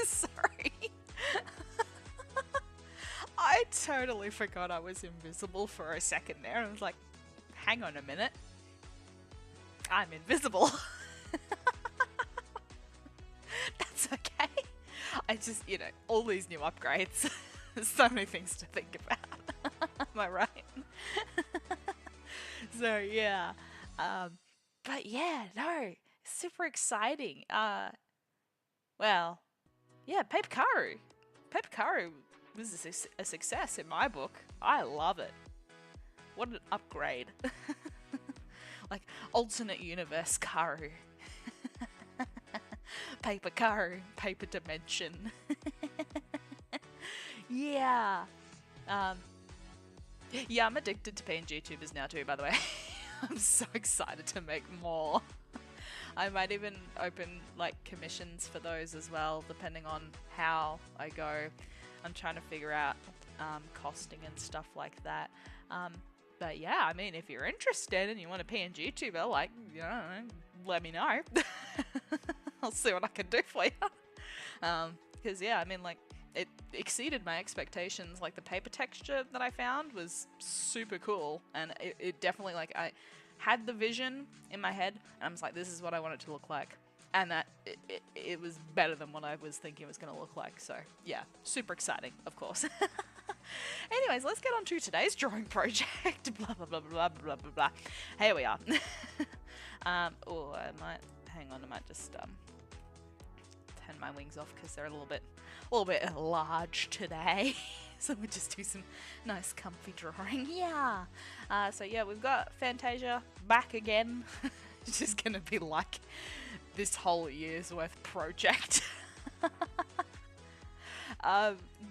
Sorry. I totally forgot I was invisible for a second there. I was like, hang on a minute. I'm invisible. That's okay. I just, all these new upgrades. There's so many things to think about. Am I right? So, yeah. But yeah, no. Super exciting. Well, yeah, Paper Karu. Paper Karu was a success in my book. I love it. What an upgrade. Like, alternate universe Karu. Paper Karu, paper dimension. Yeah. Yeah, I'm addicted to PNG tubers now too, by the way. I'm so excited to make more. I might even open like commissions for those as well, depending on how I go. I'm trying to figure out costing and stuff like that. But yeah, I mean, if you're interested and you want a PNG tuber, like, let me know. I'll see what I can do for you. Because yeah, I mean, like, it exceeded my expectations. Like, the paper texture that I found was super cool, and it definitely, like, I had the vision in my head, and I was like, this is what I want it to look like. And that it was better than what I was thinking it was going to look like. So yeah, super exciting, of course. Anyways, let's get on to today's drawing project. Blah blah blah blah blah blah blah. Here we are. Oh, I might just turn my wings off because they're a little bit large today. So we'll just do some nice comfy drawing. Yeah. So yeah, we've got Fan Tasia back again. It's just gonna be like this whole year's worth project.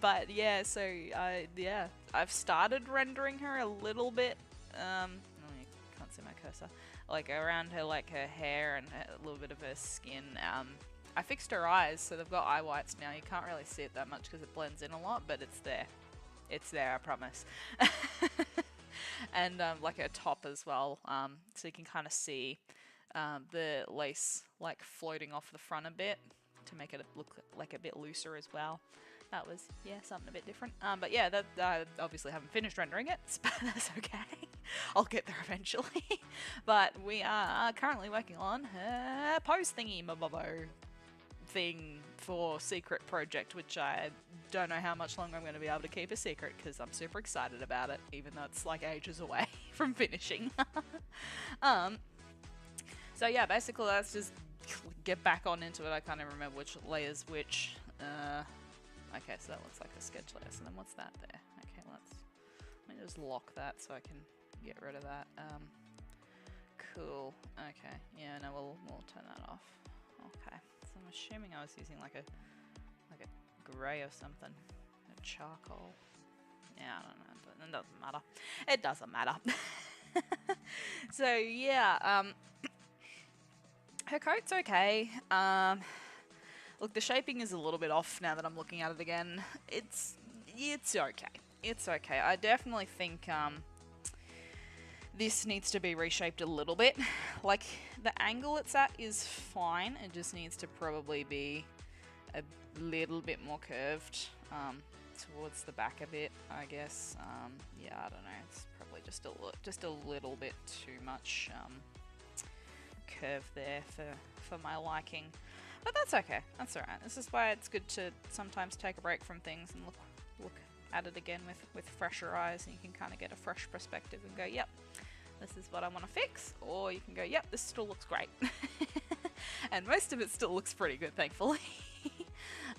But yeah, so yeah, I've started rendering her a little bit. Oh, you can't see my cursor. Like around her, like her hair and a little bit of her skin. I fixed her eyes, so they've got eye whites now. You can't really see it that much because it blends in a lot, but it's there. It's there, I promise. And like her top as well, so you can kind of see the lace like floating off the front a bit to make it look like a bit looser as well. That was, yeah, something a bit different. But yeah, that I obviously haven't finished rendering it, but that's okay. I'll get there eventually. But we are currently working on her pose thingy mabobo thing for secret project, which I don't know how much longer I'm going to be able to keep a secret because I'm super excited about it, even though it's like ages away from finishing. So yeah, basically let's just get back on into it. I can't even remember which layer's which. Okay, so that looks like a sketch layer. So then what's that there? Okay, let me just lock that so I can get rid of that. Cool. Okay, yeah, no, we'll turn that off. Okay, so I'm assuming I was using like a grey or something, a charcoal. Yeah, I don't know, but it doesn't matter. It doesn't matter. So yeah, her coat's okay. Look, the shaping is a little bit off now that I'm looking at it again. It's okay. It's okay. I definitely think this needs to be reshaped a little bit. Like, the angle it's at is fine. It just needs to probably be a little bit more curved towards the back a bit, I guess. Yeah, I don't know. It's probably just a little bit too much curve there for my liking. But that's okay. That's alright. This is why it's good to sometimes take a break from things and look at it again with fresher eyes, and you can kind of get a fresh perspective and go, yep, this is what I want to fix. Or you can go, yep, this still looks great. And most of it still looks pretty good, thankfully.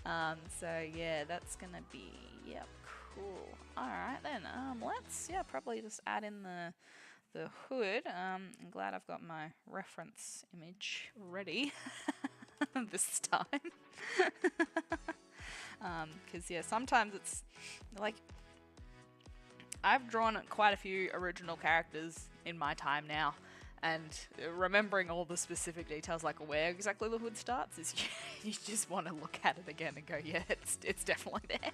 So yeah, that's gonna be, yep, cool. Alright then, let's, yeah, probably just add in the hood. I'm glad I've got my reference image ready this time. Because yeah, sometimes it's like, I've drawn quite a few original characters in my time now, and remembering all the specific details, like where exactly the hood starts, is you just want to look at it again and go, yeah, it's definitely there,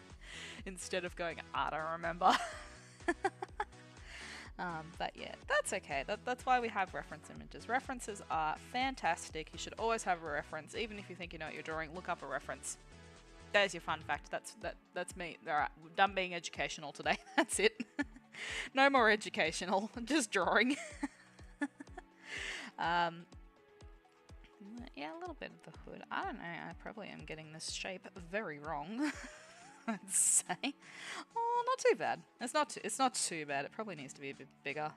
instead of going, I don't remember. But yeah, that's okay. That's why we have reference images. References are fantastic. You should always have a reference. Even if you think you know what you're drawing, look up a reference. There's your fun fact. That's me. Alright, we're done being educational today. That's it. No more educational, just drawing. Yeah, a little bit of the hood. I don't know, I probably am getting this shape very wrong. I'd say. Oh, not too bad. It's not too bad. It probably needs to be a bit bigger.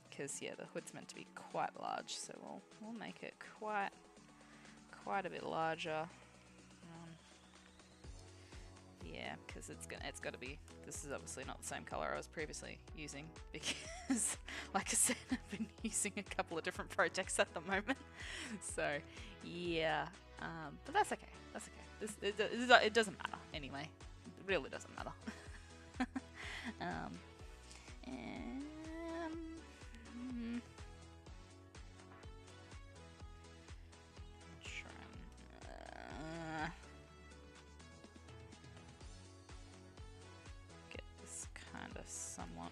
Because yeah, the hood's meant to be quite large, so we'll make it quite a bit larger. Yeah, because it's got to be. This is obviously not the same color I was previously using because, like I said, I've been using a couple of different projects at the moment. So yeah, but that's okay. That's okay. It doesn't matter anyway. It really doesn't matter. Somewhat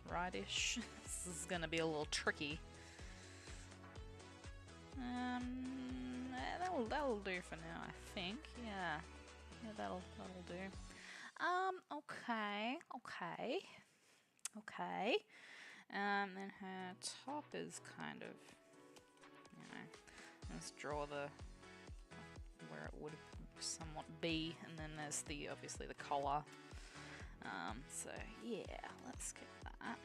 rightish. This is gonna be a little tricky. That'll do for now, I think. Yeah, that'll do. Okay. Then her top is kind of, let's draw where it would somewhat be, and then there's obviously the collar. So yeah, let's get that.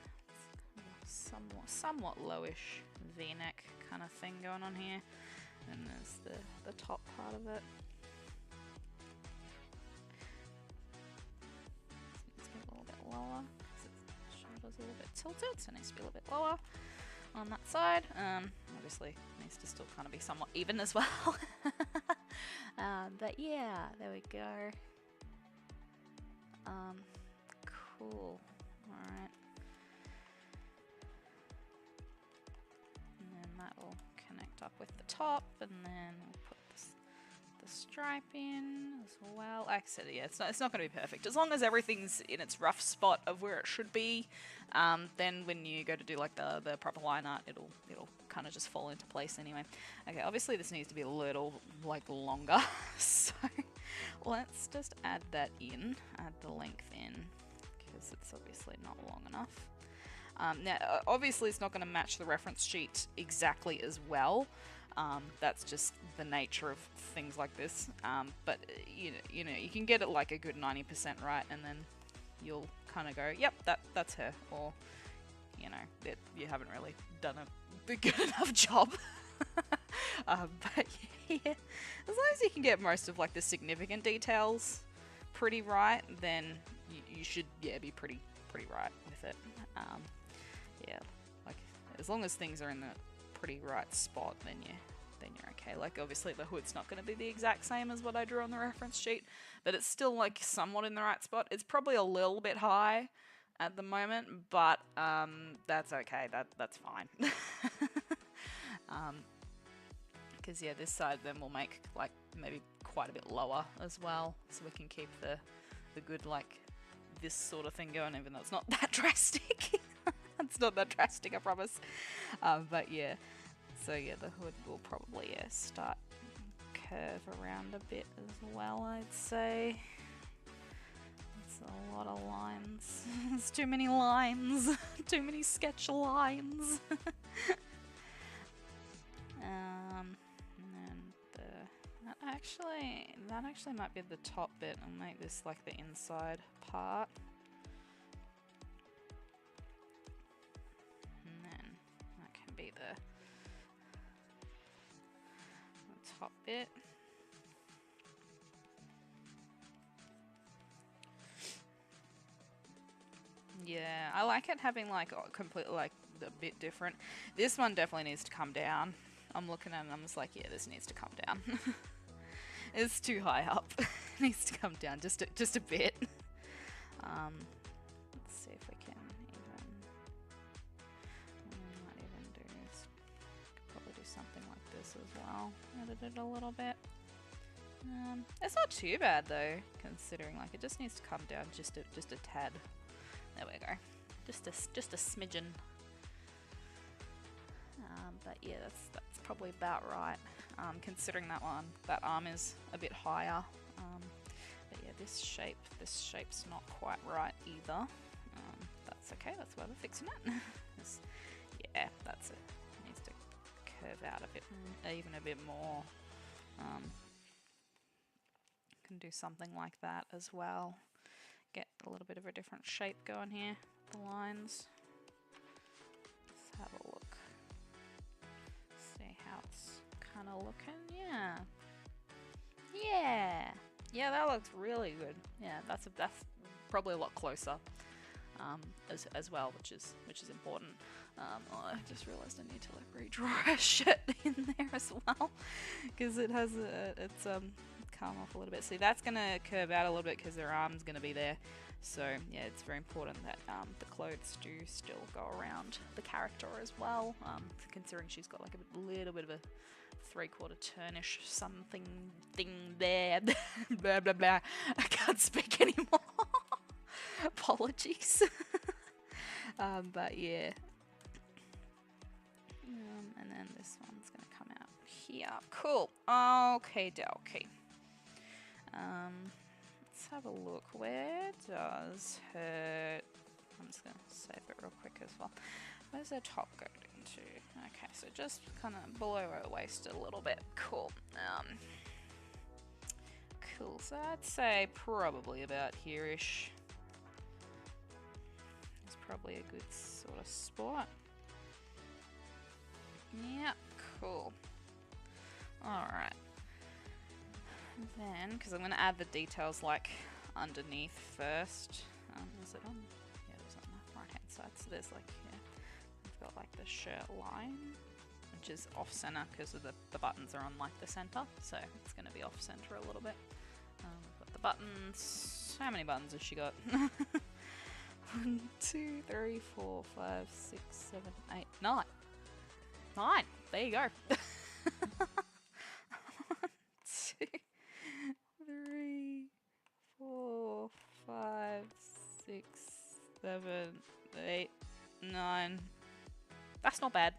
Somewhat lowish V-neck kind of thing going on here, and there's the top part of it. It needs to be a little bit lower because its shoulder's a little bit tilted, so it needs to be a little bit lower on that side. Obviously, it needs to still kind of be somewhat even as well. But yeah, there we go. Cool. Alright. And then that will connect up with the top, and then we'll put the stripe in as well. Like I said, yeah, it's not going to be perfect. As long as everything's in its rough spot of where it should be, then when you go to do like the proper line art, it'll kind of just fall into place anyway. Okay, obviously this needs to be a little like longer, so let's just add that in, add the length in, because it's obviously not long enough. Now, obviously it's not going to match the reference sheet exactly as well. That's just the nature of things like this. But you know, you can get it like a good 90% right, and then you'll kind of go, yep, that's her, or you know, you haven't really done a good enough job. But yeah, as long as you can get most of like the significant details pretty right, then you should be pretty right with it. Yeah, like as long as things are in the pretty right spot, then you're okay. Like obviously the hood's not going to be the exact same as what I drew on the reference sheet, but it's still like somewhat in the right spot. It's probably a little bit high at the moment, but that's okay. That's fine. Because yeah, this side then we'll make like maybe quite a bit lower as well, so we can keep the good like this sort of thing going, even though it's not that drastic. It's not that drastic, I promise. But yeah, so yeah, the hood will probably start curve around a bit as well, I'd say. It's a lot of lines. There's too many lines. Too many sketch lines. And then that actually might be the top bit. I'll make this like the inside part. And then that can be the top bit. Yeah, I like it having like completely like a bit different. This one definitely needs to come down. I'm looking at it and I'm just like, yeah, this needs to come down. It's too high up. It needs to come down just a bit. Let's see if we can might even probably do something like this as well. Edit it a little bit. It's not too bad though, considering like it just needs to come down just a tad. There we go. Just a smidgen. But yeah, that's probably about right. Considering that arm is a bit higher. But yeah, this shape's not quite right either. That's okay. That's why we're fixing it. Yeah, that's it. It needs to curve out a bit, even a bit more. Can do something like that as well. Get a little bit of a different shape going here. The lines. Let's have a look. See how it's kind of looking. Yeah. Yeah. Yeah, that looks really good. Yeah, that's probably a lot closer as well, which is important. Oh, I just realised I need to like redraw a shit in there as well because it has it's come off a little bit. See, that's gonna curve out a little bit because their arm's gonna be there. So yeah, it's very important that the clothes do still go around the character as well. Considering she's got like a little bit of a 3/4 turnish something thing there. Blah blah blah. I can't speak anymore. Apologies. But yeah. And then this one's gonna come out here. Cool. Okay, dokie. Let's have a look. Where does her... I'm just gonna save it real quick as well. Where's her top go into? Okay, so just kind of below her waist a little bit. Cool. Cool. So I'd say probably about here-ish. It's probably a good sort of spot. Yep, cool. Alright. Then, because I'm going to add the details like underneath first. Is it on? Yeah, it was on the right hand side. So there's like, yeah, I've got like the shirt line, which is off center because of the buttons are on like the center. So it's going to be off center a little bit. We've got the buttons. How many buttons has she got? 1, 2, 3, 4, 5, 6, 7, 8, 9. 9. There you go. 1, 2, 3, 4, 5, 6, 7, 8, 9. That's not bad.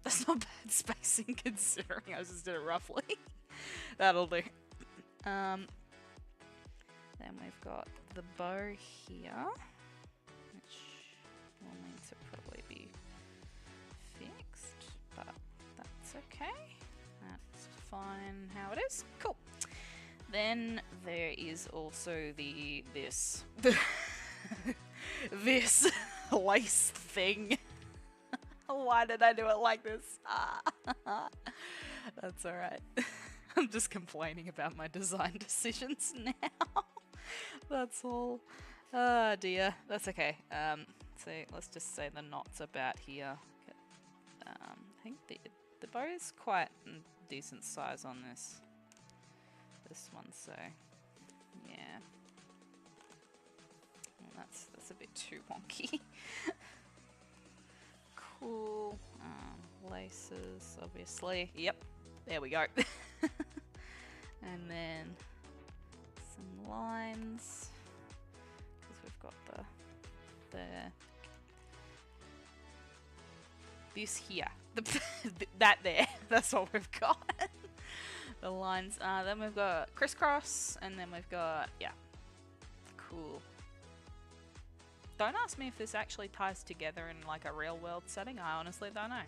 That's not bad spacing considering I just did it roughly. That'll do. Then we've got the bow here, which will need to probably be fixed, but that's okay. That's fine how it is. Cool. Then there is also this this lace thing. Why did I do it like this? That's alright. I'm just complaining about my design decisions now. That's all. Oh dear. That's okay. So let's just say the knot's about here. I think the bow is quite a decent size on this one, so yeah. Well, that's a bit too wonky. Cool. Laces, obviously. Yep. There we go. And then some lines, because we've got this here, that there. That's what we've got. The lines. Then we've got crisscross, and then we've got, yeah, cool. Don't ask me if this actually ties together in like a real world setting. I honestly don't know.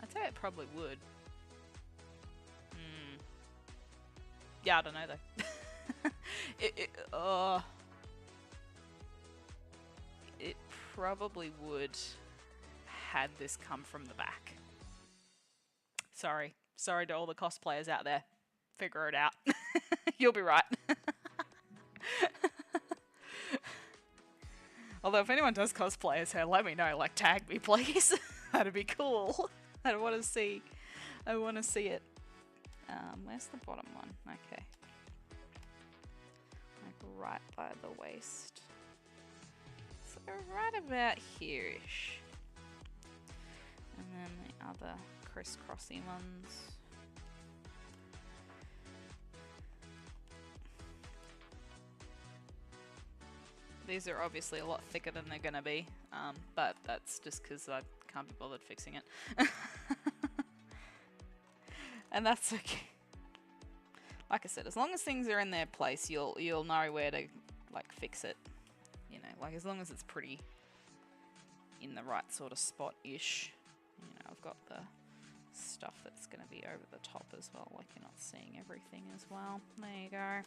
I'd say it probably would. Yeah, I don't know though. It probably would had this come from the back. Sorry to all the cosplayers out there. Figure it out. You'll be right. Although if anyone does cosplay as her, let me know. Like, tag me, please. That'd be cool. I want to see. I want to see it. Where's the bottom one? Okay. Like right by the waist. So right about here-ish. And then the other crisscrossy ones. These are obviously a lot thicker than they're gonna be, but that's just because I can't be bothered fixing it. And that's okay. Like I said, as long as things are in their place, you'll know where to like fix it. You know, like as long as it's pretty in the right sort of spot-ish. You know, I've got the stuff that's going to be over the top as well, like you're not seeing everything as well. There you go.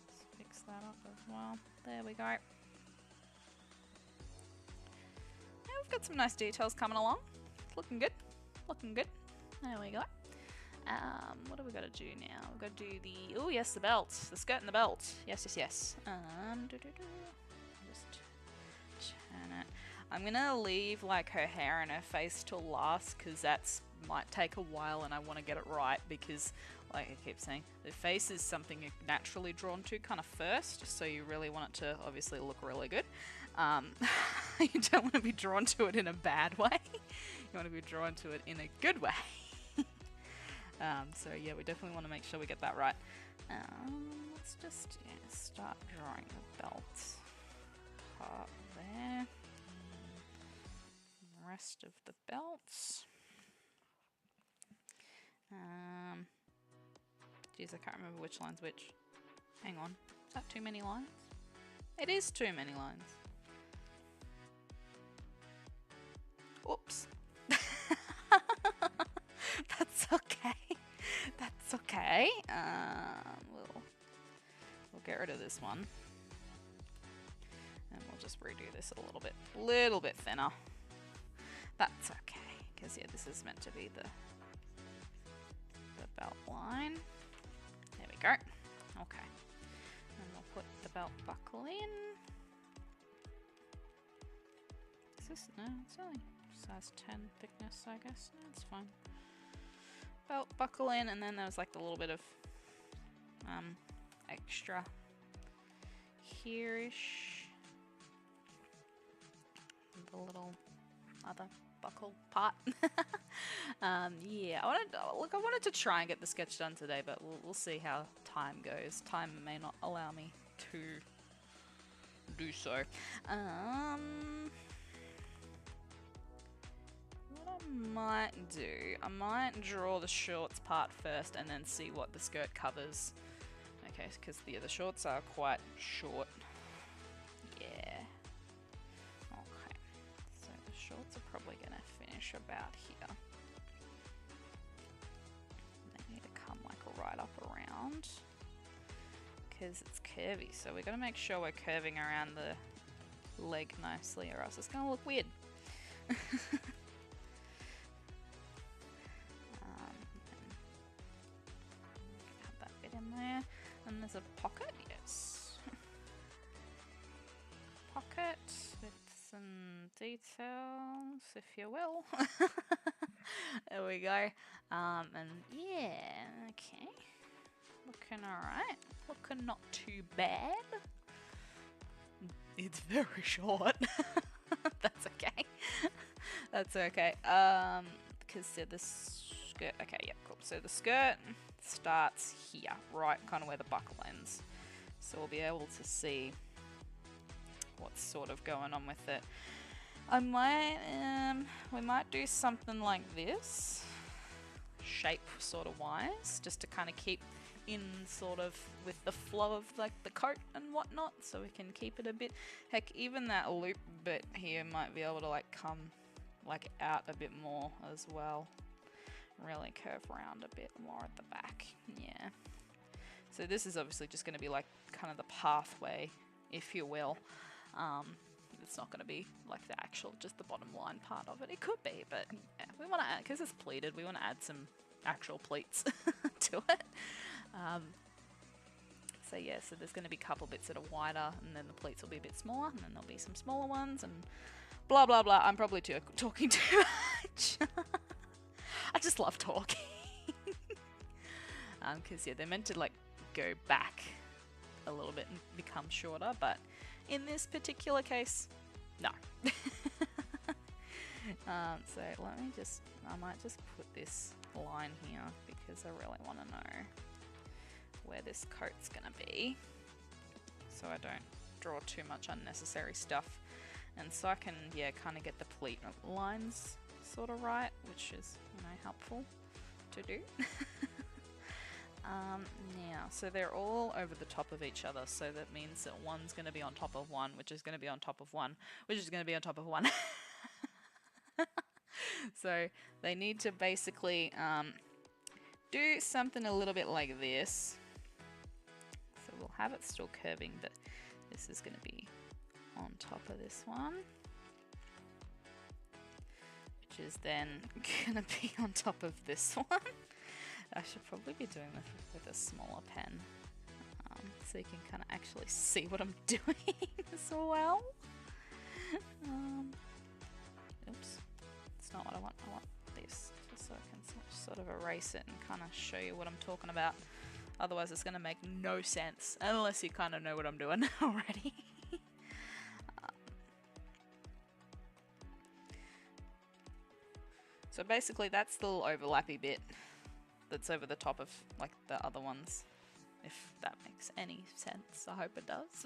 Let's fix that up as well. There we go. Yeah, we've got some nice details coming along. It's looking good. Looking good. There we go. What do we got to do now? We've got to do the... Oh, yes, the belt. The skirt and the belt. Yes, yes, yes. Just turn it. I'm going to leave, like, her hair and her face till last, because that's might take a while, and I want to get it right, because, like I keep saying, the face is something you're naturally drawn to kind of first, so you really want it to, obviously, look really good. You don't want to be drawn to it in a bad way. You want to be drawn to it in a good way. So yeah, we definitely want to make sure we get that right. Let's just start drawing the belt part there. The rest of the belts. Geez, I can't remember which line's which. Hang on, is that too many lines? It is too many lines. Oops. That's okay. That's okay. We'll get rid of this one, and we'll just redo this a little bit thinner. That's okay, because yeah, this is meant to be the belt line. There we go. Okay, and we'll put the belt buckle in. Is this no? It's only size 10 thickness, I guess. No, it's fine. Belt buckle in, and then there's like a little bit of extra here-ish. The little other buckle part. Yeah, I wanted to try and get the sketch done today, but we'll see how time goes. Time may not allow me to do so. Might do. I might draw the shorts part first and then see what the skirt covers. Okay, because the shorts are quite short. Yeah. Okay. So the shorts are probably going to finish about here. They need to come like right up around, because it's curvy. So we're going to make sure we're curving around the leg nicely, or else it's going to look weird. There, and there's a pocket, yes. Pocket with some details, if you will. There we go. And yeah, okay. Looking alright. Looking not too bad. It's very short. That's okay. That's okay. Because the skirt, okay, yeah, cool. So the skirt starts here, right kind of where the buckle ends. So we'll be able to see what's sort of going on with it. We might do something like this, shape sort of wise, just to kind of keep in sort of with the flow of like the coat and whatnot, so we can keep it a bit, heck, even that loop bit here might be able to like come like out a bit more as well. Really curve around a bit more at the back. Yeah. So this is obviously just going to be like kind of the pathway, if you will. It's not going to be like the actual, just the bottom line part of it. It could be, but yeah, we want to add, because it's pleated, we want to add some actual pleats to it. So yeah, so there's going to be a couple bits that are wider, and then the pleats will be a bit smaller, and then there'll be some smaller ones, and blah blah blah. I'm probably talking too much. I just love talking. Because yeah, they're meant to like go back a little bit and become shorter, but in this particular case, no. So let me just, I might just put this line here, because I really want to know where this coat's gonna be, so I don't draw too much unnecessary stuff. And so I can, yeah, kind of get the pleat lines sort of right, which is, you know, helpful to do. Now, so they're all over the top of each other, so that means that one's going to be on top of one, which is going to be on top of one, which is going to be on top of one. So they need to basically do something a little bit like this. So we'll have it still curving, but this is going to be on top of this one, which is then going to be on top of this one. I should probably be doing this with a smaller pen, so you can kind of actually see what I'm doing as well. Oops, it's not what I want. I want this, just so I can sort of erase it and kind of show you what I'm talking about. Otherwise it's going to make no sense, unless you kind of know what I'm doing already. So basically that's the little overlappy bit that's over the top of like the other ones, if that makes any sense. I hope it does.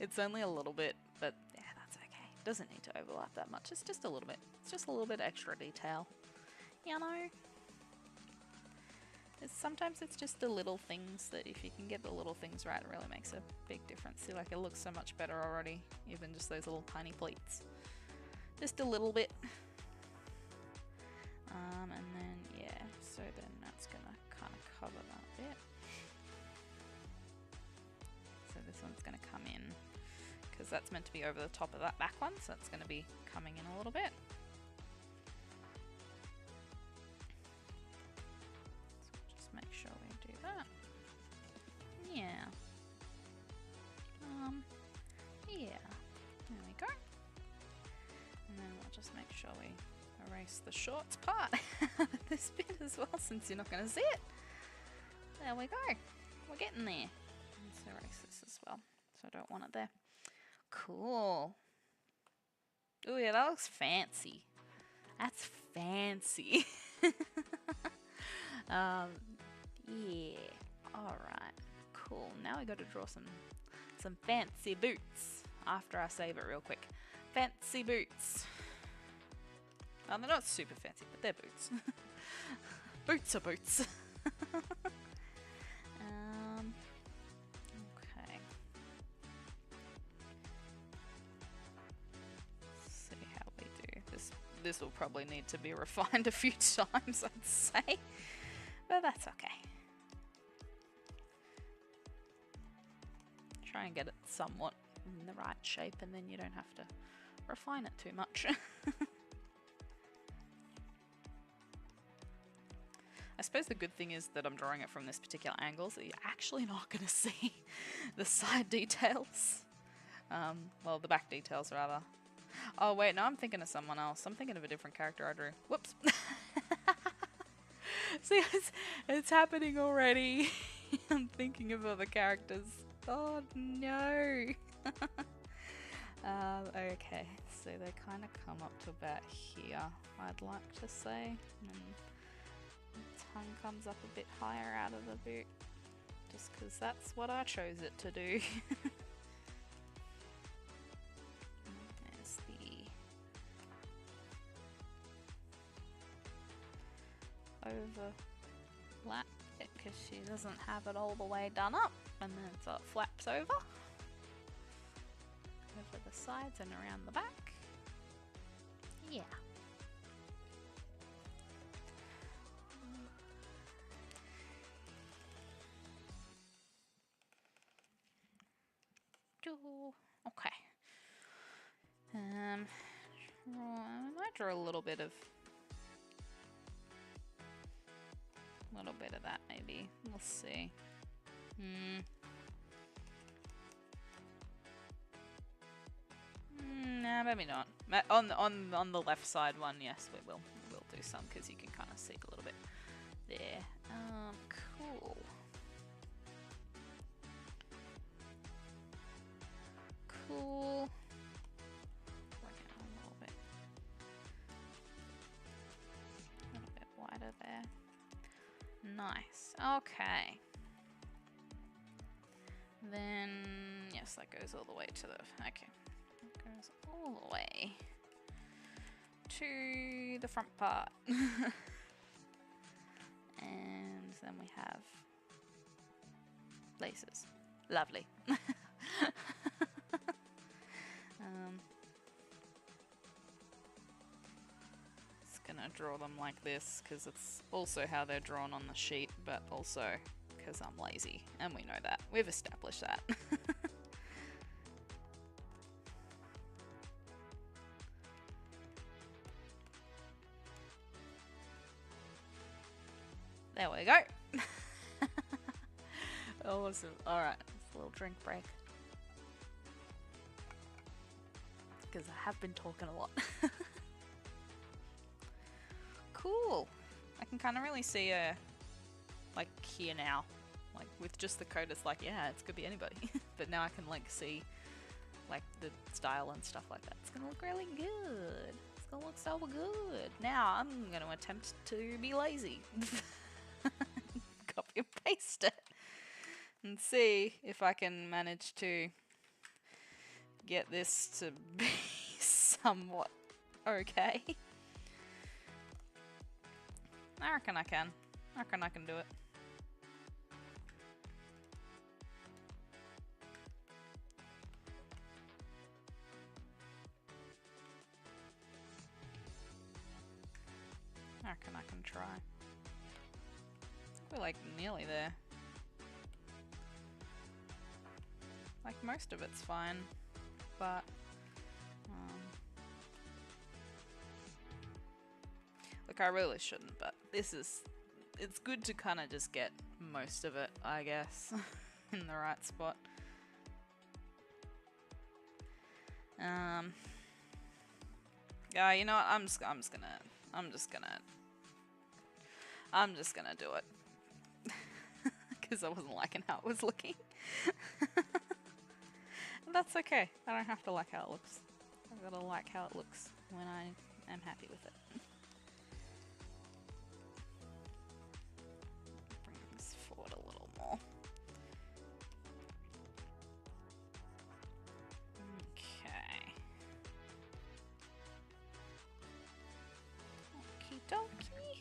It's only a little bit, but yeah, that's okay. It doesn't need to overlap that much. It's just a little bit. It's just a little bit extra detail, you know. Sometimes it's just the little things that if you can get the little things right, it really makes a big difference. See, like it looks so much better already, even just those little tiny pleats. Just a little bit. And then, yeah, so then that's going to kind of cover that bit. So this one's going to come in, because that's meant to be over the top of that back one, so it's going to be coming in a little bit. So we'll just make sure we do that. Yeah. Yeah. There we go. And then we'll just make sure we erase the shorts part of this bit as well, since you're not going to see it. There we go. We're getting there. Let's erase this as well, so I don't want it there. Cool. Oh yeah, that looks fancy. That's fancy. Yeah. Alright. Cool. Now we got to draw some fancy boots after I save it real quick. Fancy boots. Oh, they're not super fancy, but they're boots. Boots are boots. Okay. Let's see how we do. This will probably need to be refined a few times, I'd say. But that's okay. Try and get it somewhat in the right shape, and then you don't have to refine it too much. I suppose the good thing is that I'm drawing it from this particular angle, so you're actually not going to see the side details. Well, the back details, rather. Oh, wait, no, I'm thinking of someone else. I'm thinking of a different character I drew. Whoops. See, it's happening already. I'm thinking of other characters. Oh, no. Okay, so they kind of come up to about here, I'd like to say. And the tongue comes up a bit higher out of the boot, just because that's what I chose it to do. There's the overlap bit, because she doesn't have it all the way done up, and then so it flaps over the sides and around the back. Yeah. Okay. I might draw a little bit of that maybe. We'll see. Nah, maybe not. On the left side one, yes, we'll do some, because you can kind of see a little bit there. Cool. Cool. Bring it a little bit wider there. Nice. Okay. Then, yeah, yes, that goes all the way to the... Okay. That goes all the way to the front part. And then we have laces. Lovely. Just gonna draw them like this because it's also how they're drawn on the sheet, but also because I'm lazy, and we know that. We've established that. There we go. Awesome. Alright, it's a little drink break. Because I have been talking a lot. Cool. I can kind of really see like here now. Like with just the code, it's like, yeah, it's could be anybody. But now I can like see like the style and stuff like that. It's gonna look really good. It's gonna look so good. Now I'm gonna attempt to be lazy. Copy and paste it. And see if I can manage to get this to be somewhat okay. I reckon I can. I reckon I can do it. I reckon I can try. We're like nearly there. Like most of it's fine, but look, I really shouldn't, but it's good to kind of just get most of it, I guess, in the right spot. Yeah, you know what? I'm just gonna do it. Because I wasn't liking how it was looking. That's okay. I don't have to like how it looks. I've got to like how it looks when I am happy with it. Bring this forward a little more. Okay. Okie dokie.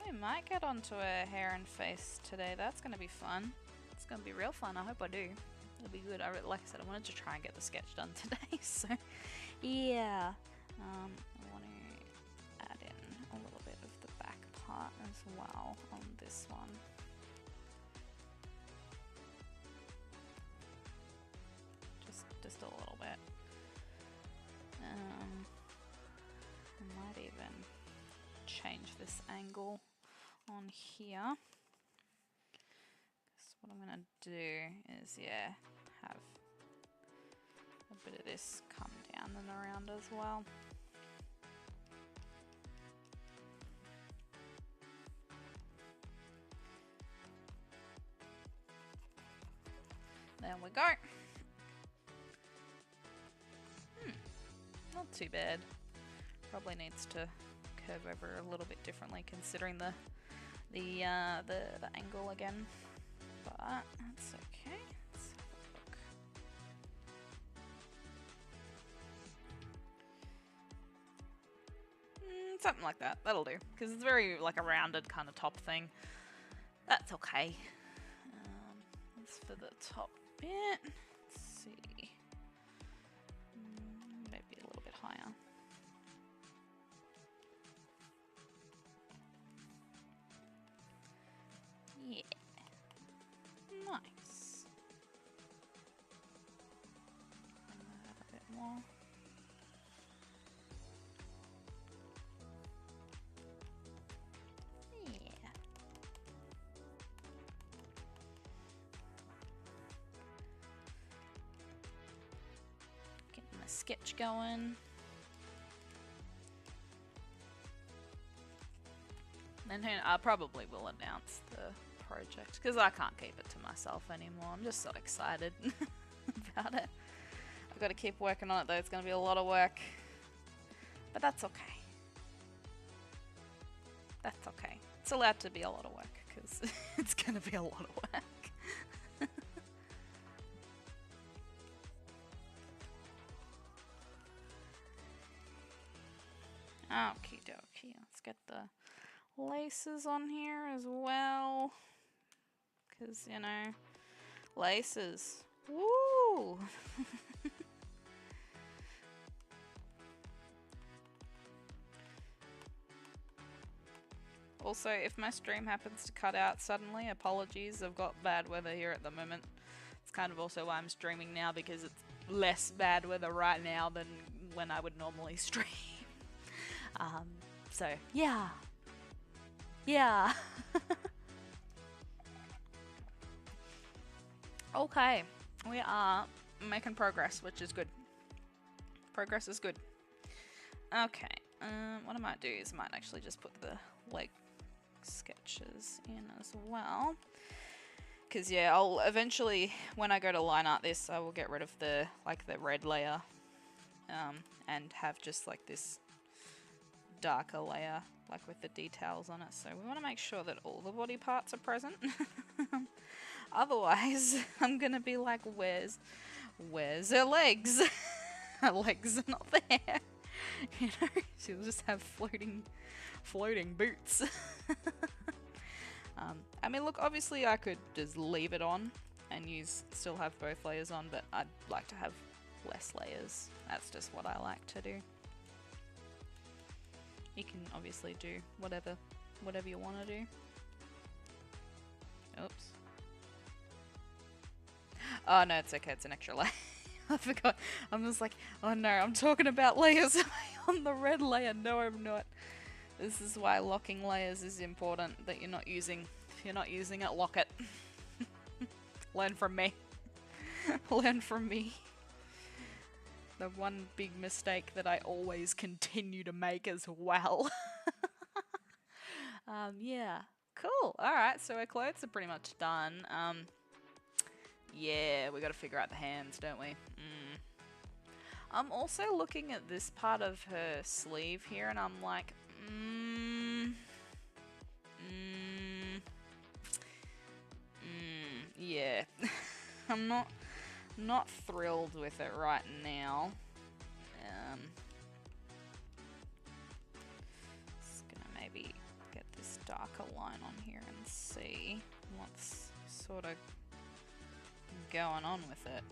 We might get onto a hair and face today. That's going to be fun. It's going to be real fun. I hope I do. It'll be good. Like I said, I wanted to try and get the sketch done today, so yeah. I want to add in a little bit of the back part as well on this one. Just a little bit. I might even change this angle on here. What I'm gonna do is, yeah, have a bit of this come down and around as well. There we go. Not too bad. Probably needs to curve over a little bit differently considering the angle again. But that's okay. Let's have a look. Something like that. That'll do. Because it's very like a rounded kind of top thing. That's okay. As for the top bit, let's see. Maybe a little bit higher. Yeah. Nice. Bring that up a bit more. Yeah. Getting the sketch going. And then I probably will announce the project because I can't keep it to myself anymore. I'm just so excited about it. I've got to keep working on it though. It's going to be a lot of work, but that's okay. That's okay. It's allowed to be a lot of work because it's going to be a lot of work. Okie dokie. Let's get the laces on here as well. Because, you know, laces. Woo! Also, if my stream happens to cut out suddenly, apologies. I've got bad weather here at the moment. It's kind of also why I'm streaming now, because it's less bad weather right now than when I would normally stream. So, yeah. Yeah. Okay. We are making progress, which is good. Progress is good. Okay. What I might do is I might actually just put the leg sketches in as well. Because, yeah, I'll eventually, when I go to line art this, I will get rid of the red layer. And have just like this darker layer, like with the details on it. So we want to make sure that all the body parts are present. Otherwise, I'm gonna be like, where's her legs? Her legs are not there. You know, she'll just have floating boots. I mean, look, obviously I could just leave it on and still have both layers on, but I'd like to have less layers. That's just what I like to do. You can obviously do whatever you want to do. Oops. Oh no, it's okay, it's an extra layer. I forgot. I'm just like, oh no, I'm talking about layers on the red layer. No, I'm not. This is why locking layers is important, that you're not using. If you're not using it, lock it. Learn from me. Learn from me. The one big mistake that I always continue to make as well. Yeah. Cool. Alright, so our clothes are pretty much done. Yeah, we gotta figure out the hands, don't we? I'm also looking at this part of her sleeve here, and I'm like, yeah. I'm not thrilled with it right now. Just gonna maybe get this darker line on here and see what's sort of going on with it.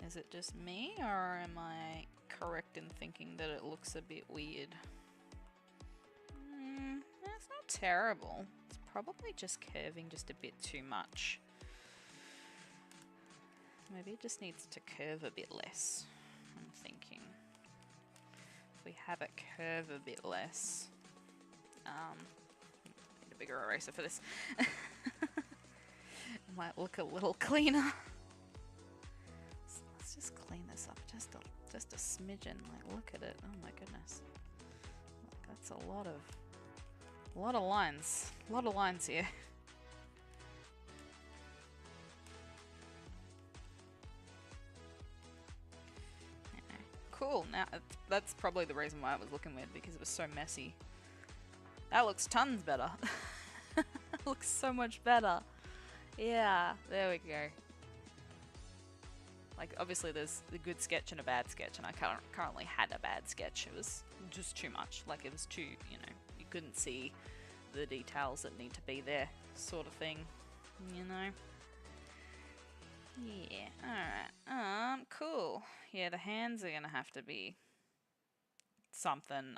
Is it just me, or am I correct in thinking that it looks a bit weird? It's not terrible. It's probably just curving just a bit too much. Maybe it just needs to curve a bit less, I'm thinking. If we have it curve a bit less. Need a bigger eraser for this. Might look a little cleaner. So let's just clean this up just a smidgen. Like, look at it. Oh my goodness. Like, that's a lot of lines. A lot of lines here. Cool. Now, that's probably the reason why it was looking weird, because it was so messy. That looks tons better. Looks so much better. Yeah, there we go. Like, obviously there's a good sketch and a bad sketch, and I currently had a bad sketch. It was just too much. Like, it was too, you know, you couldn't see the details that need to be there, sort of thing, you know? Yeah, alright. Cool. Yeah, the hands are gonna have to be something.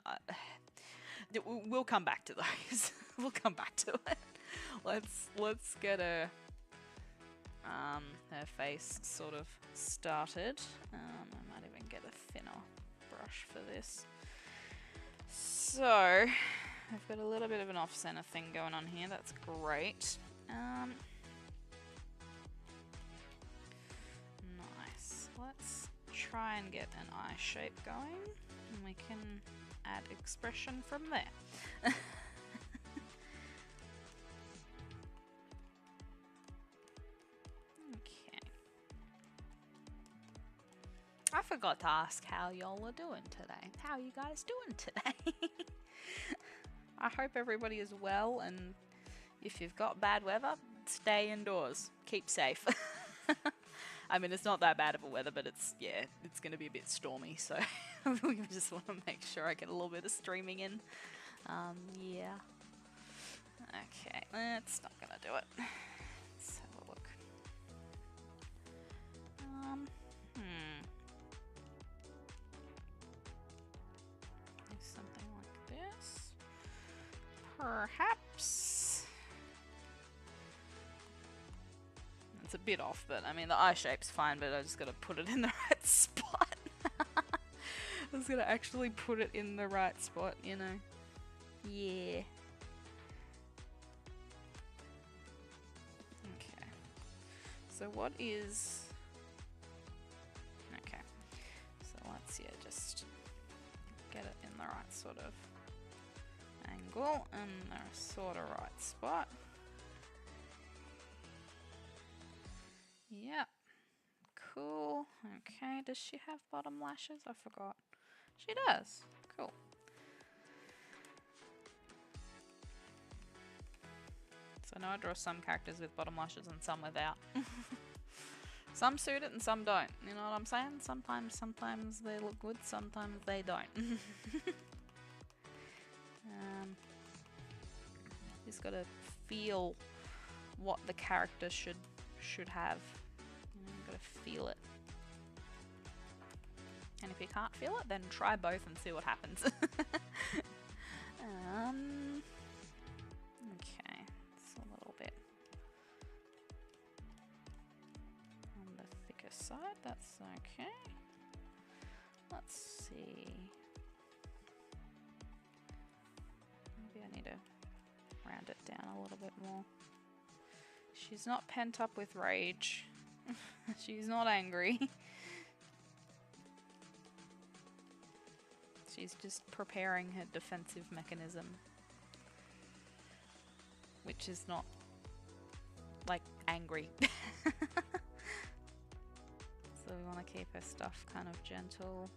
We'll come back to those. We'll come back to it. Let's get her face sort of started. I might even get a thinner brush for this. So I've got a little bit of an off-center thing going on here. That's great. Nice. Let's try and get an eye shape going, and we can add expression from there. I forgot to ask how y'all are doing today. How are you guys doing today? I hope everybody is well, and if you've got bad weather, stay indoors. Keep safe. I mean, it's not that bad of a weather, but it's going to be a bit stormy, so we just want to make sure I get a little bit of streaming in. Yeah. Okay, that's not going to do it. Let's have a look. Do something like this. Perhaps. It's a bit off, but I mean, the eye shape's fine, but I just gotta put it in the right spot. I was gonna actually put it in the right spot, you know. Yeah. Okay. So what is... Okay. So let's, just get it in the right sort of angle and the sort of right spot. Yep. Cool. Okay, does she have bottom lashes? I forgot. She does. Cool. So I know I draw some characters with bottom lashes and some without. Some suit it and some don't. You know what I'm saying? Sometimes they look good, sometimes they don't. Just gotta feel what the character should have. You gotta feel it. And if you can't feel it, then try both and see what happens. Okay, it's a little bit on the thicker side, that's okay. Let's see. Maybe I need to round it down a little bit more. She's not pent up with rage. She's not angry. She's just preparing her defensive mechanism. Which is not, like, angry. So we want to keep her stuff kind of gentle.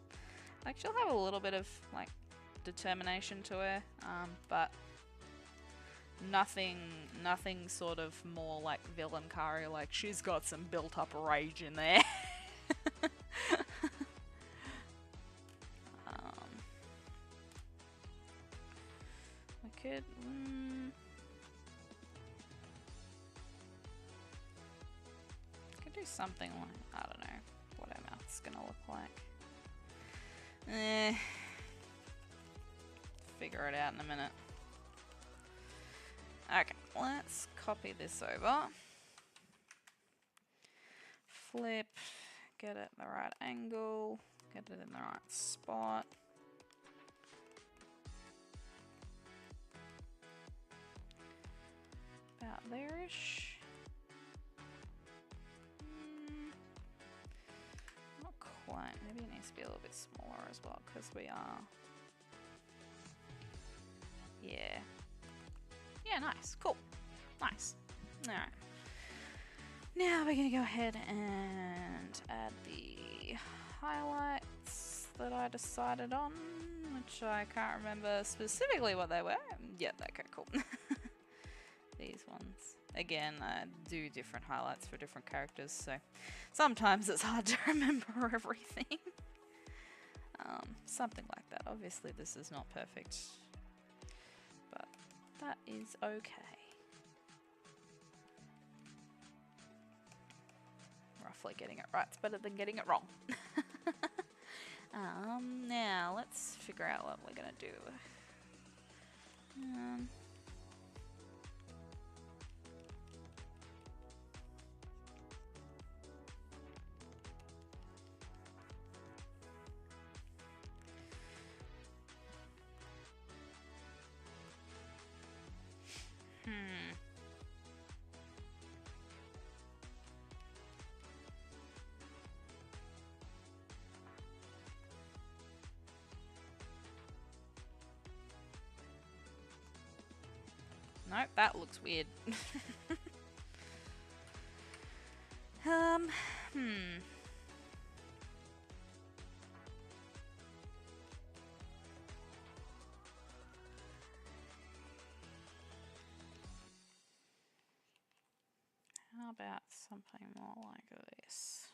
Like, she'll have a little bit of, like, determination to her, but nothing sort of more like villain Karu, like she's got some built up rage in there. I could do something like, I don't know what her mouth's gonna look like. Figure it out in a minute. Okay, let's copy this over. Flip, get it in the right angle, get it in the right spot. About there-ish. Not quite, maybe it needs to be a little bit smaller as well, because we are... Yeah. Yeah, nice. Cool. Nice. Alright. Now we're going to go ahead and add the highlights that I decided on, which I can't remember specifically what they were. Yeah, okay, cool. These ones. Again, I do different highlights for different characters, so sometimes it's hard to remember everything. Something like that. Obviously this is not perfect, but that is okay. Roughly getting it right's better than getting it wrong. Now let's figure out what we're gonna do. Nope, that looks weird. How about something more like this?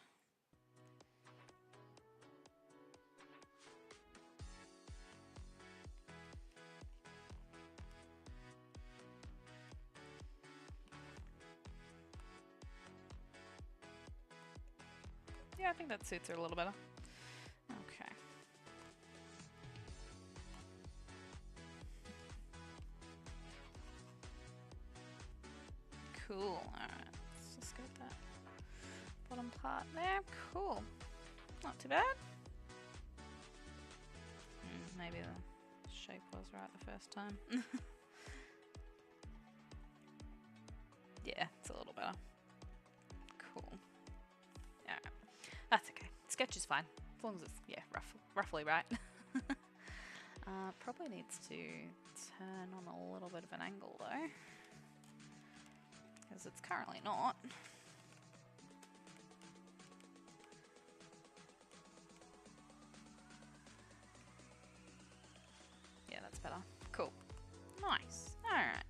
Yeah, I think that suits her a little better. Okay. Cool. Alright, let's just get that bottom part there. Cool. Not too bad. Maybe the shape was right the first time. Yeah, it's a little better. Cool. Alright. That's okay. Sketch is fine. As long as it's, yeah, roughly right. Probably needs to turn on a little bit of an angle though. Because it's currently not. Yeah, that's better. Cool. Nice. Alright.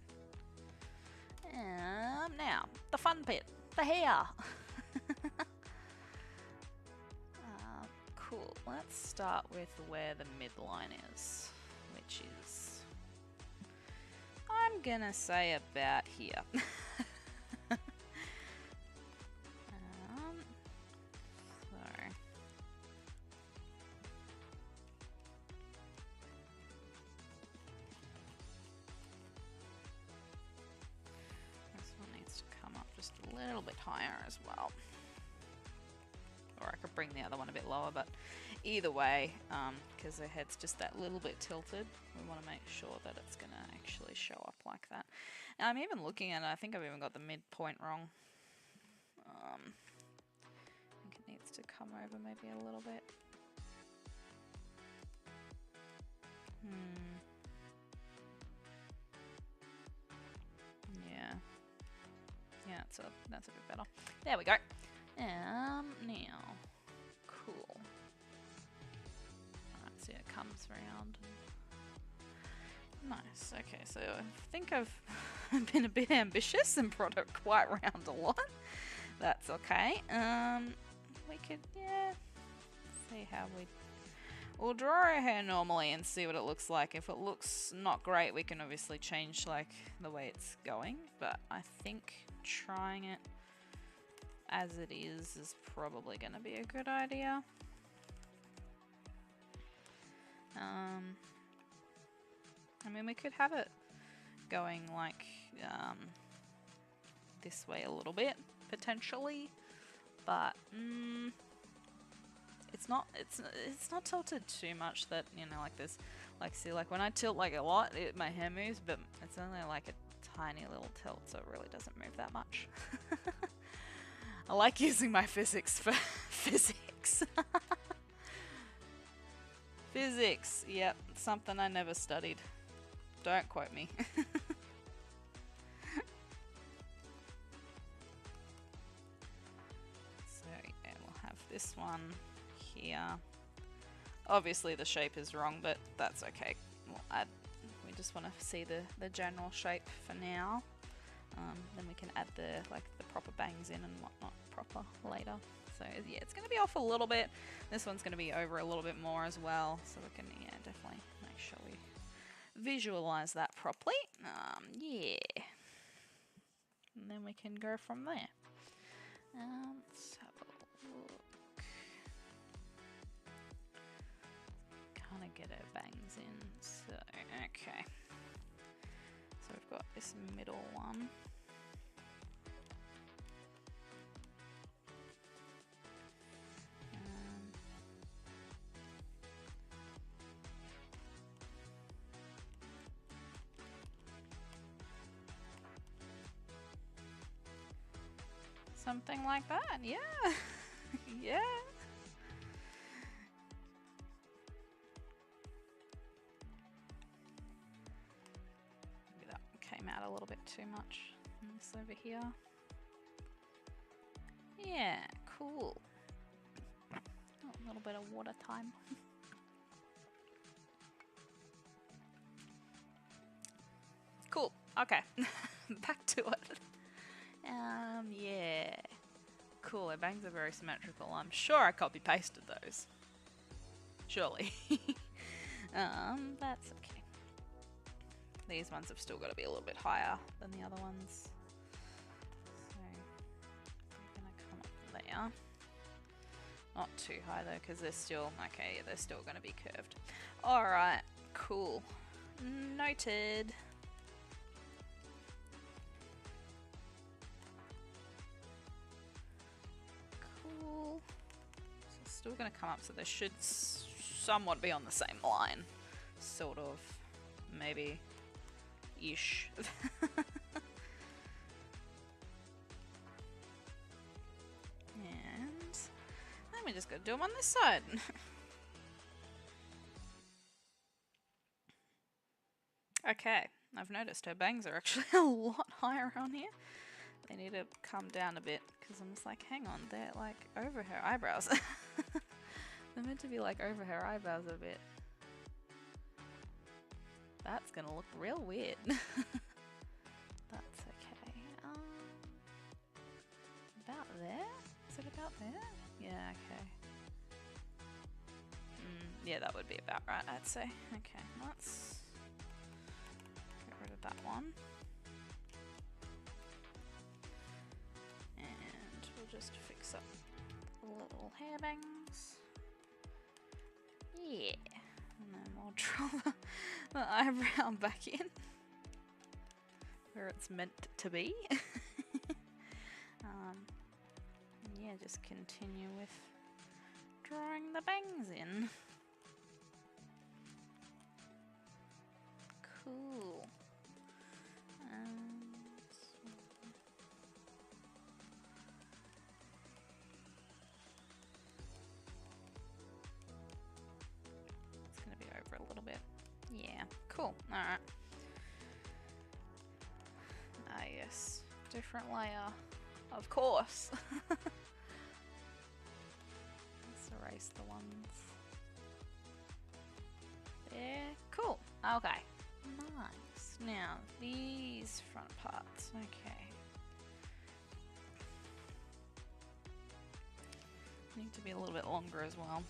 Now, the fun bit. The hair. Cool. Let's start with where the midline is. Which is... I'm gonna say about here. A little bit higher as well, or I could bring the other one a bit lower, but either way, because the head's just that little bit tilted, we want to make sure that it's going to actually show up like that. Now I'm even looking at it, I think I've even got the midpoint wrong. I think it needs to come over maybe a little bit. Yeah, that's a bit better. There we go. Now, cool. Alright, so it comes around. Nice. Okay, so I think I've been a bit ambitious and brought it quite round a lot. That's okay. We could, yeah, see how we'll draw our hair normally and see what it looks like. If it looks not great, we can obviously change like the way it's going, but I think trying it as it is probably going to be a good idea. I mean, we could have it going like this way a little bit potentially, but it's not tilted too much that, you know, like this, like, see, like when I tilt like a lot, my hair moves, but it's only like a tiny little tilt, so it really doesn't move that much. I like using my physics for physics. Physics, yep, something I never studied. Don't quote me. So yeah, we'll have this one here. Obviously the shape is wrong, but that's okay. We'll add, we just want to see the general shape for now. Then we can add the proper bangs in and whatnot proper later. So yeah, it's going to be off a little bit. This one's going to be over a little bit more as well. So we can, yeah, definitely make sure we visualize that properly. Yeah. And then we can go from there. Let's have a look. Kind of get our bangs in. So, okay. So we've got this middle one. Something like that, yeah. Yeah. Maybe that came out a little bit too much. And this over here. Yeah, cool. Oh, a little bit of water time. Cool, okay. Back to it. Yeah. Cool, our bangs are very symmetrical. I'm sure I copy pasted those. Surely. That's okay. These ones have still got to be a little bit higher than the other ones. So, I'm gonna come up there. Not too high though, because they're still, okay, yeah, they're still going to be curved. Alright, cool. Noted. Cool. So it's still going to come up, so they should somewhat be on the same line. Sort of. Maybe. Ish. And then we just got to do them on this side. Okay, I've noticed her bangs are actually a lot higher on here. They need to come down a bit, because I'm just like, hang on, they're like over her eyebrows. They're meant to be like over her eyebrows a bit. That's gonna look real weird. That's okay. About there? Is it about there? Yeah, okay. Yeah, that would be about right, I'd say. Okay, let's get rid of that one. And we'll just fix up the little hair bangs. Yeah. And then we'll draw the eyebrow back in where it's meant to be. Yeah, just continue with drawing the bangs in. Cool. It's going to be over a little bit. Yeah, cool. Alright. Ah, yes. Different layer. Of course. Let's erase the ones. There. Cool. Okay. Nice. Now, these front parts. Okay. Need to be a little bit longer as well.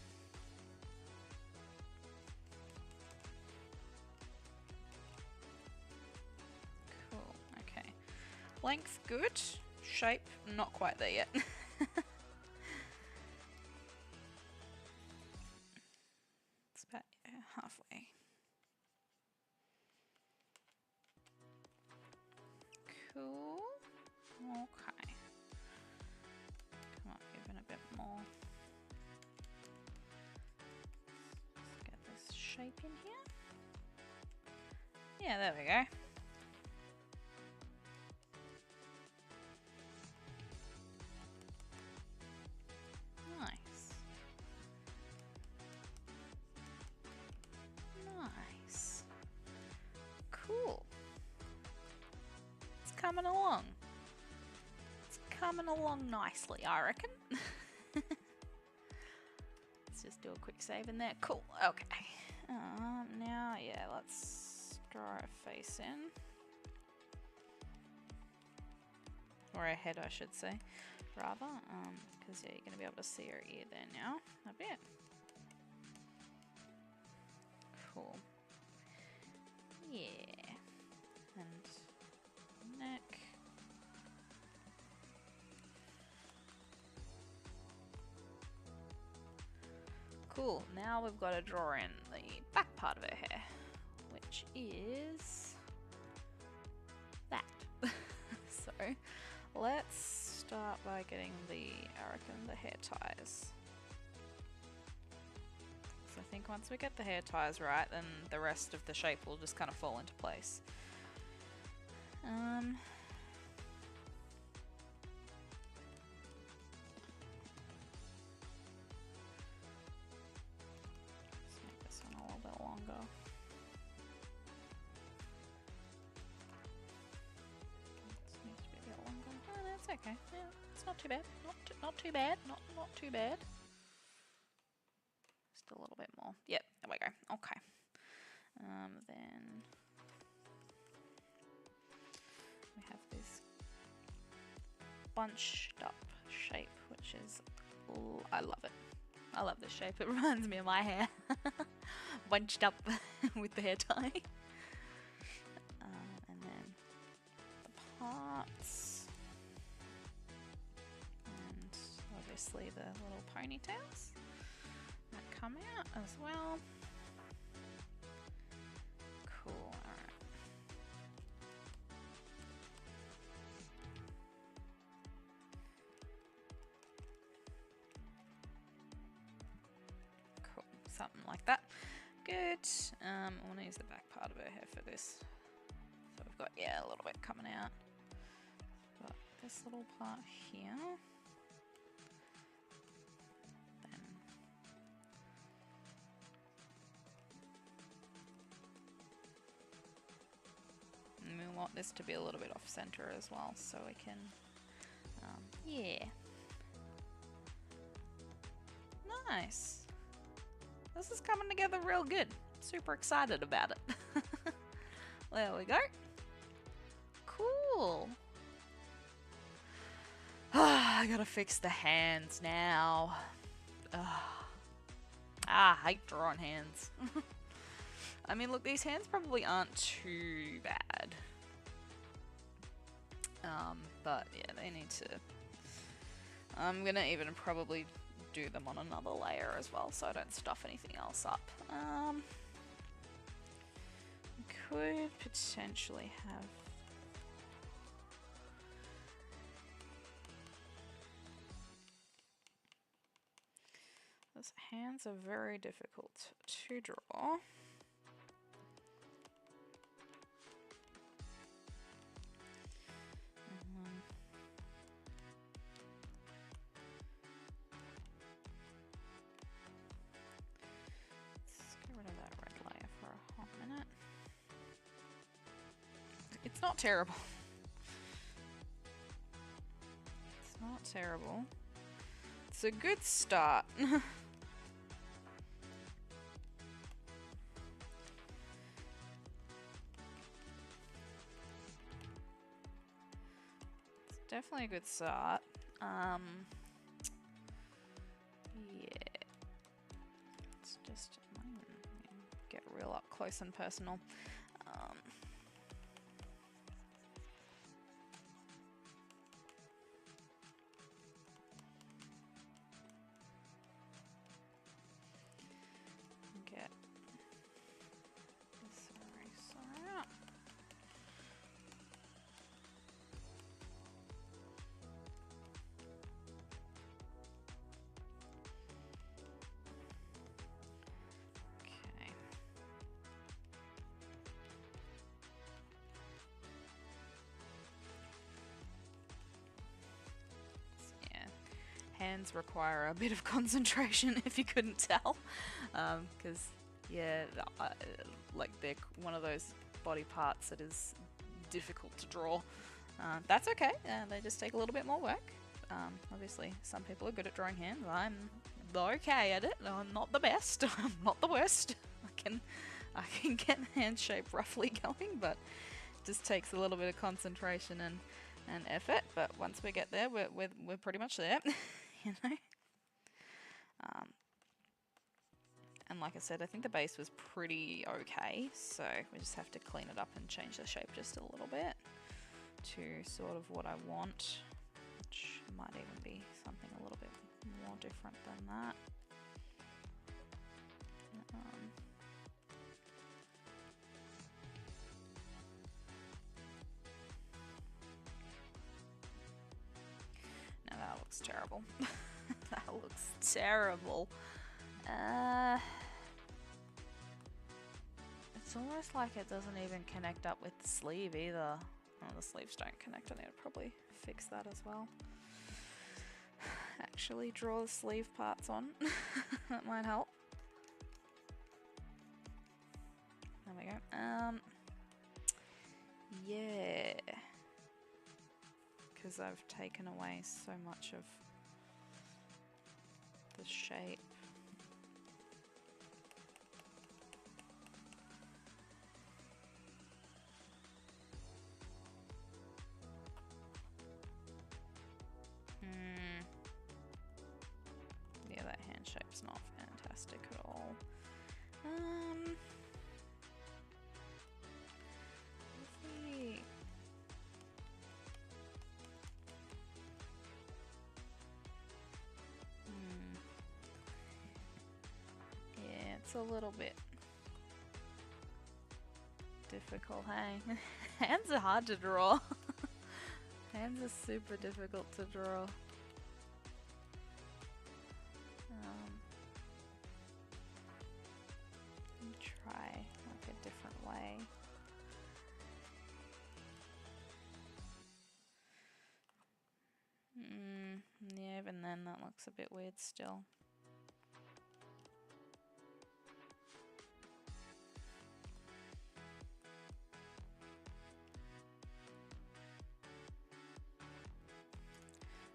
Cool. Okay. Length, good. Shape, not quite there yet. It's about halfway. Cool. Okay. Come up even a bit more. Let's get this shape in here. Yeah, there we go. Nice. Nice. Cool. It's coming along. It's coming along nicely, I reckon. Let's just do a quick save in there. Cool. Okay. Now, yeah, let's draw a face in. Or a head, I should say. Rather, because yeah, you're going to be able to see her ear there now a bit. Cool. Yeah. And neck. Cool. Now we've got to draw in the back part of her hair, which is that. So let's start by getting I reckon the hair ties. So I think once we get the hair ties right, then the rest of the shape will just kind of fall into place. Let's make this one a little bit longer. This needs to be a bit longer. Oh, that's okay. Yeah, it's not too bad. Not too bad. Not too bad. Just a little bit more. Yep, there we go. Okay. Then we have this bunched up shape, which is, I love it. I love this shape. It reminds me of my hair. Bunched up with the hair tie. And then the parts. And over obviously the little ponytails that come out as well. Cool, alright. Cool, something like that. Good. I want to use the back part of her hair for this. So we've got, yeah, a little bit coming out. Got this little part here. And we want this to be a little bit off center as well, so we can, yeah. Nice. This is coming together real good. Super excited about it. There we go. Cool. I gotta fix the hands now. I hate drawing hands. I mean, look, these hands probably aren't too bad. But yeah, they need to... I'm gonna even probably do them on another layer as well, so I don't stuff anything else up. Could potentially have... Those hands are very difficult to draw. It's not terrible. It's not terrible. It's a good start. It's definitely a good start. Yeah. It's just get real up close and personal. Hands require a bit of concentration, if you couldn't tell, because yeah, like they're one of those body parts that is difficult to draw. That's okay. They just take a little bit more work. Obviously, some people are good at drawing hands. I'm okay at it. I'm not the best. I'm not the worst. I can get the hand shape roughly going, but it just takes a little bit of concentration and effort. But once we get there, we're pretty much there. You know? And like I said, I think the base was pretty okay, so we just have to clean it up and change the shape just a little bit to sort of what I want, which might even be something a little bit more different than that. That looks terrible. That looks terrible. It's almost like it doesn't even connect up with the sleeve either. Oh, the sleeves don't connect. I need to probably fix that as well. Actually draw the sleeve parts on. That might help. There we go. Yeah. Because I've taken away so much of the shape. Yeah, that hand shape's not fantastic at all. a little bit difficult, hey? Hands are hard to draw. Hands are super difficult to draw. Try like a different way. Yeah, even then that looks a bit weird still.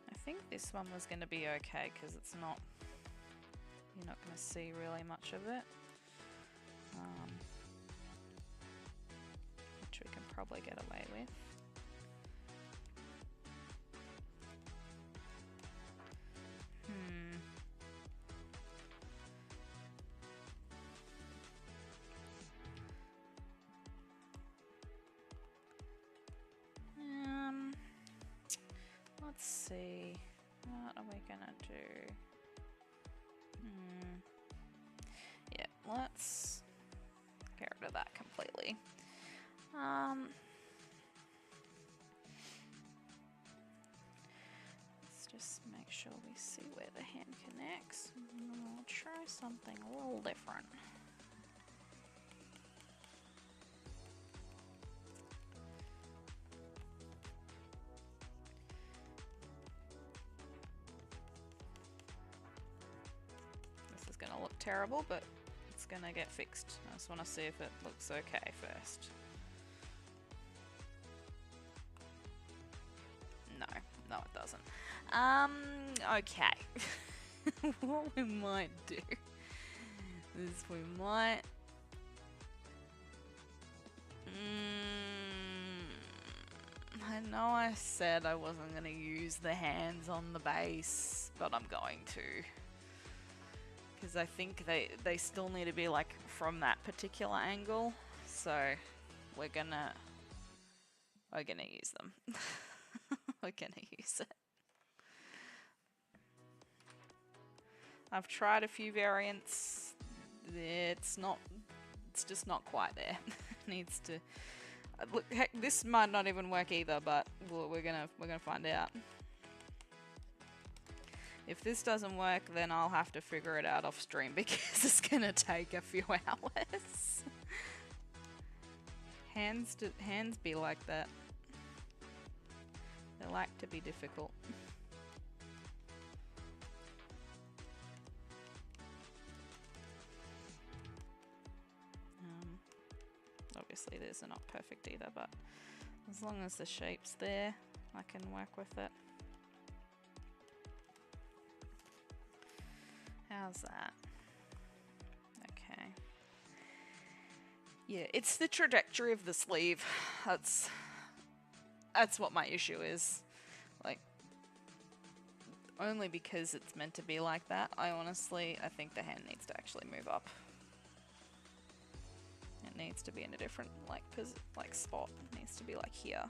I think this one was going to be okay because it's not, you're not going to see really much of it. Which we can probably get away with. Let's see. What are we gonna do? Yeah, let's get rid of that completely. Let's just make sure we see where the hand connects. We'll try something a little different. This is gonna look terrible, but it's gonna get fixed. I just want to see if it looks okay first. No, it doesn't. Okay. What we might do is we might... I know I said I wasn't going to use the hands on the base, but I'm going to. Because I think they still need to be like from that particular angle. So we're gonna use them. We're gonna use it. I've tried a few variants. It's just not quite there. Needs to look. Heck, this might not even work either, but we're gonna find out. If this doesn't work, then I'll have to figure it out off stream because it's gonna take a few hours. Hands be like that. They like to be difficult. Obviously these are not perfect either, but as long as the shape's there, I can work with it. How's that? Okay. Yeah, it's the trajectory of the sleeve. That's what my issue is. Like, only because it's meant to be like that, I think the hand needs to actually move up. It needs to be in a different like spot. It needs to be like here.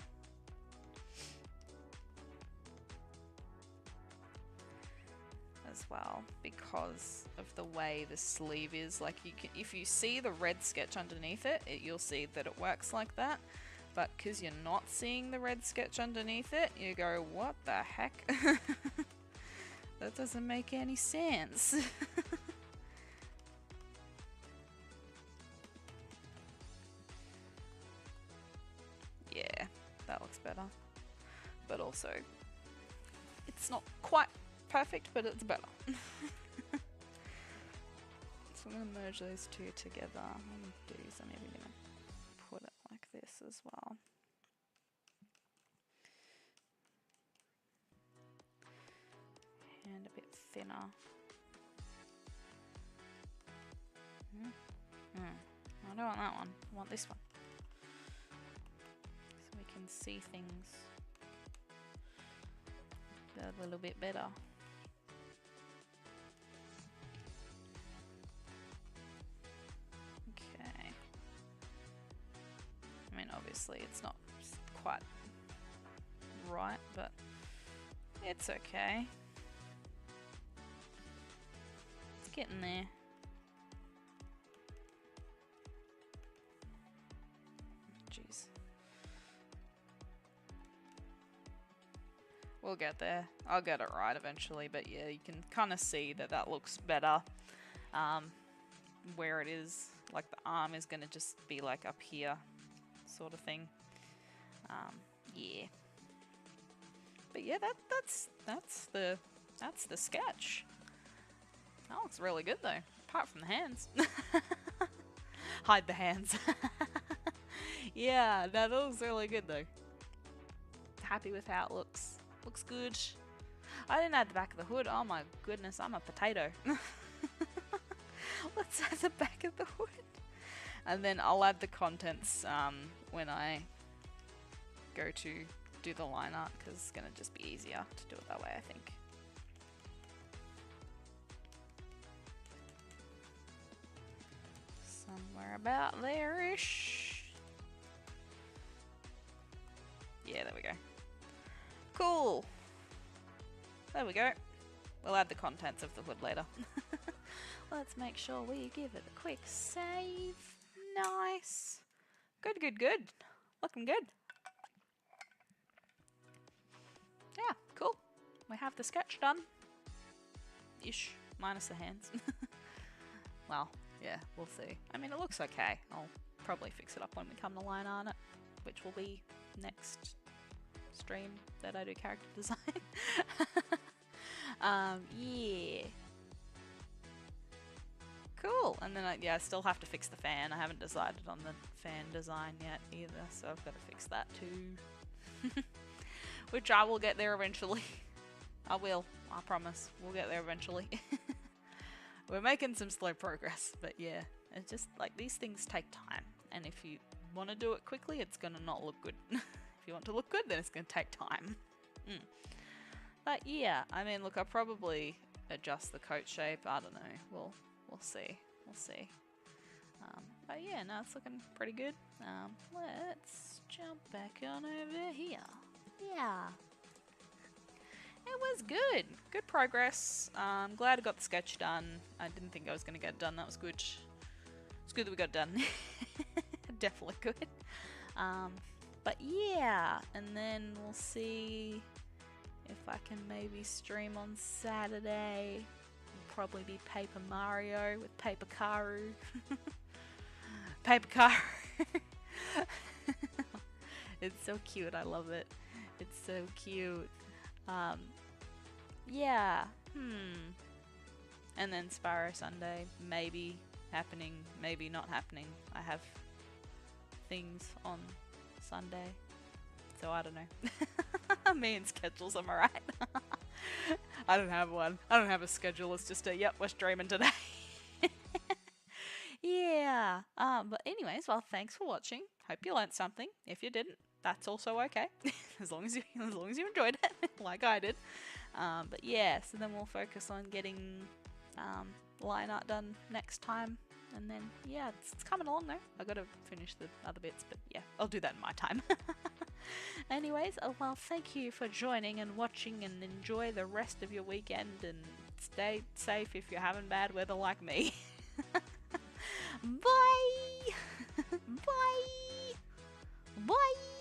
As well, because of the way the sleeve is. Like, if you see the red sketch underneath it, you'll see that it works like that. But because you're not seeing the red sketch underneath it, you go, what the heck? That doesn't make any sense. Yeah, that looks better. But also, it's not quite perfect, but it's better. So I'm going to merge those two together. I'm even going to put it like this as well. And a bit thinner. I don't want that one. I want this one. So we can see things a little bit better. Okay. I mean, obviously it's not quite right, but it's okay. It's getting there. jeez. We'll get there. I'll get it right eventually, but yeah, you can kind of see that that looks better. Where it is, like the arm is going to just be like up here, sort of thing. Yeah. But yeah, that's the sketch. That looks really good though, apart from the hands. Hide the hands. Yeah, that looks really good though. Happy with how it looks. Looks good. I didn't add the back of the hood. Oh my goodness, I'm a potato. Let's add the back of the hood. And then I'll add the contents when I go to do the line art, because it's going to just be easier to do it that way, I think. Somewhere about there-ish. Yeah, there we go. Cool. There we go. We'll add the contents of the hood later. Let's make sure we give it a quick save. Nice. Good, good, good. Looking good. Yeah, cool. We have the sketch done. Ish. Minus the hands. Well, yeah, we'll see. I mean, it looks okay. I'll probably fix it up when we come to line on it, which will be next stream that I do character design. Yeah. Cool. And then I still have to fix the fan. I haven't decided on the fan design yet either, so I've got to fix that too. Which I will get there eventually. I will. I promise. We'll get there eventually. We're making some slow progress, but yeah, it's just like these things take time, and if you want to do it quickly, it's gonna not look good. If you want to look good, then it's gonna take time. But yeah, I mean, look, I'll probably adjust the coat shape. I don't know. We'll see. We'll see. But yeah, no, it's looking pretty good. Let's jump back on over here. Yeah. It was good. Good progress. I'm glad I got the sketch done. I didn't think I was going to get it done. That was good. It's good that we got it done. Definitely good. But yeah, and then we'll see if I can maybe stream on Saturday. It'll probably be Paper Mario with Paper Karu. Paper Karu. It's so cute. I love it. It's so cute. Yeah. And then Sparrow Sunday, maybe happening, maybe not happening. I have things on Sunday, so I don't know. Me and schedules, am I right? I don't have one. I don't have a schedule. It's just a, yep, we're streaming today. Yeah. But anyways, well, thanks for watching. Hope you learned something. If you didn't, that's also okay. as long as you enjoyed it, like I did. But yeah, so then we'll focus on getting line art done next time. And then, yeah, it's coming along though. I gotta finish the other bits, but yeah, I'll do that in my time. Anyways, well, thank you for joining and watching, and enjoy the rest of your weekend, and stay safe if you're having bad weather like me. Bye! Bye! Bye!